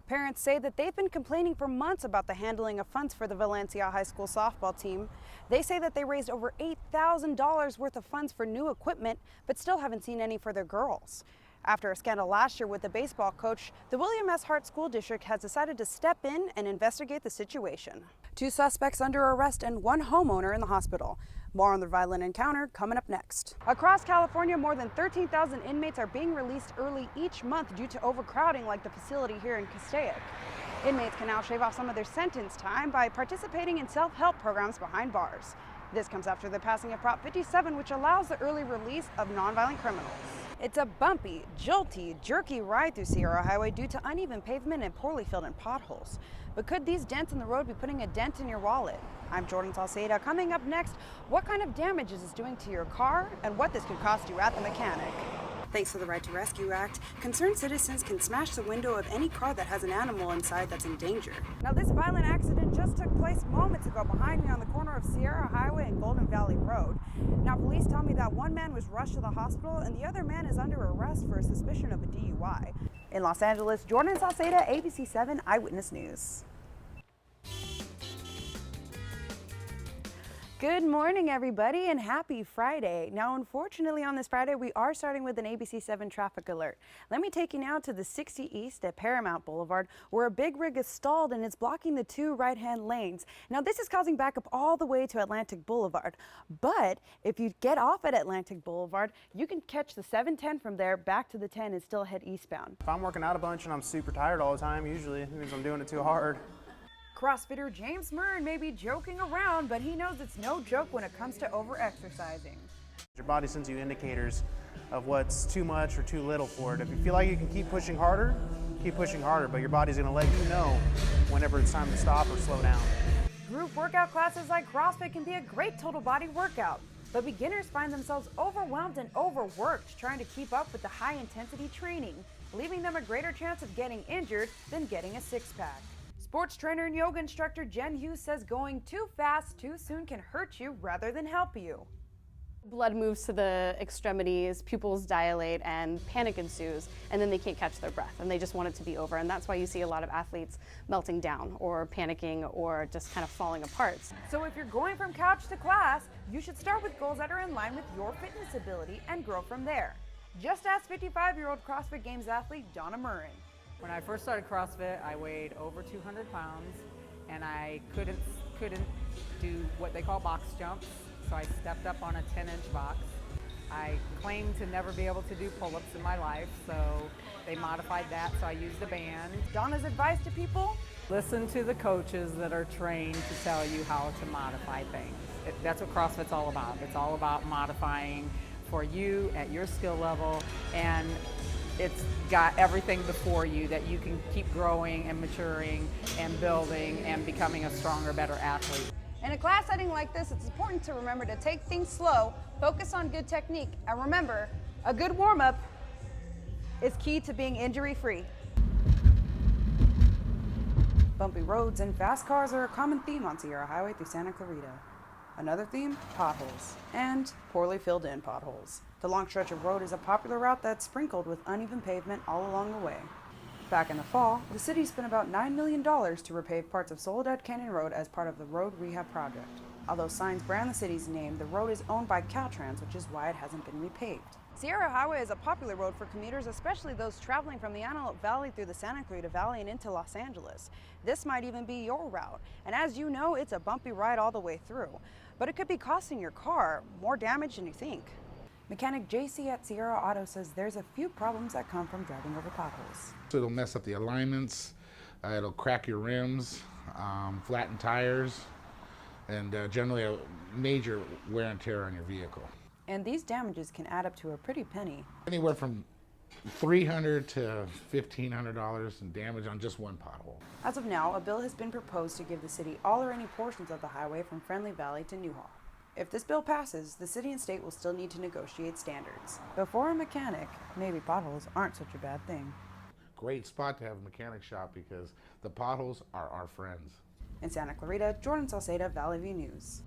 Parents say that they've been complaining for months about the handling of funds for the Valencia High School softball team. They say that they raised over $8,000 worth of funds for new equipment, but still haven't seen any for their girls. After a scandal last year with the baseball coach, the William S. Hart School District has decided to step in and investigate the situation. 2 suspects under arrest and 1 homeowner in the hospital. More on the violent encounter coming up next. Across California, more than 13,000 inmates are being released early each month due to overcrowding, like the facility here in Castaic. Inmates can now shave off some of their sentence time by participating in self-help programs behind bars. This comes after the passing of Prop 57, which allows the early release of nonviolent criminals. It's a bumpy, jolty, jerky ride through Sierra Highway due to uneven pavement and poorly filled in potholes. But could these dents in the road be putting a dent in your wallet? I'm Jordan Sauceda. Coming up next, what kind of damage is this doing to your car and what this could cost you at the mechanic? Thanks to the Right to Rescue Act, concerned citizens can smash the window of any car that has an animal inside that's in danger. Now, this violent accident just took place moments ago behind me on the corner of Sierra Highway and Golden Valley Road. Now, police tell me that one man was rushed to the hospital and the other man is under arrest for suspicion of a DUI. In Los Angeles, Jordan Sauceda, ABC 7 Eyewitness News. Good morning, everybody, and happy Friday. Now, unfortunately, on this Friday, we are starting with an ABC 7 traffic alert. Let me take you now to the 60 East at Paramount Boulevard, where a big rig is stalled and it's blocking the 2 right-hand lanes. Now, this is causing backup all the way to Atlantic Boulevard. But if you get off at Atlantic Boulevard, you can catch the 710 from there back to the 10 and still head eastbound. If I'm working out a bunch and I'm super tired all the time, usually it means I'm doing it too hard. CrossFitter James Murren may be joking around, but he knows it's no joke when it comes to over-exercising. Your body sends you indicators of what's too much or too little for it. If you feel like you can keep pushing harder, but your body's gonna let you know whenever it's time to stop or slow down. Group workout classes like CrossFit can be a great total body workout, but beginners find themselves overwhelmed and overworked trying to keep up with the high-intensity training, leaving them a greater chance of getting injured than getting a six-pack. Sports trainer and yoga instructor Jen Hughes says going too fast too soon can hurt you rather than help you. Blood moves to the extremities, pupils dilate, and panic ensues, and then they can't catch their breath, and they just want it to be over. And that's why you see a lot of athletes melting down or panicking or just kind of falling apart. So if you're going from couch to class, you should start with goals that are in line with your fitness ability and grow from there. Just ask 55-year-old CrossFit Games athlete Donna Murren. When I first started CrossFit, I weighed over 200 pounds, and I couldn't do what they call box jumps, so I stepped up on a 10-inch box. I claimed to never be able to do pull-ups in my life, so they modified that, so I used a band. Donna's advice to people? Listen to the coaches that are trained to tell you how to modify things. That's what CrossFit's all about. It's all about modifying for you at your skill level, and it's got everything before you that you can keep growing and maturing and building and becoming a stronger, better athlete. In a class setting like this, it's important to remember to take things slow, focus on good technique, and remember, a good warm-up is key to being injury-free. Bumpy roads and fast cars are a common theme on Sierra Highway through Santa Clarita. Another theme, potholes, and poorly filled in potholes. The long stretch of road is a popular route that's sprinkled with uneven pavement all along the way. Back in the fall, the city spent about $9 million to repave parts of Soledad Canyon Road as part of the road rehab project. Although signs brand the city's name, the road is owned by Caltrans, which is why it hasn't been repaved. Sierra Highway is a popular road for commuters, especially those traveling from the Antelope Valley through the Santa Clarita Valley and into Los Angeles. This might even be your route, and as you know, it's a bumpy ride all the way through. But it could be costing your car more damage than you think. Mechanic JC at Sierra Auto says there's a few problems that come from driving over potholes. So it'll mess up the alignments, it'll crack your rims, flatten tires, and generally a major wear and tear on your vehicle. And these damages can add up to a pretty penny. Anywhere from $300 to $1,500 in damage on just one pothole. As of now, a bill has been proposed to give the city all or any portions of the highway from Friendly Valley to Newhall. If this bill passes, the city and state will still need to negotiate standards. But for a mechanic, maybe potholes aren't such a bad thing. Great spot to have a mechanic shop because the potholes are our friends. In Santa Clarita, Jordan Sauceda, Valley View News.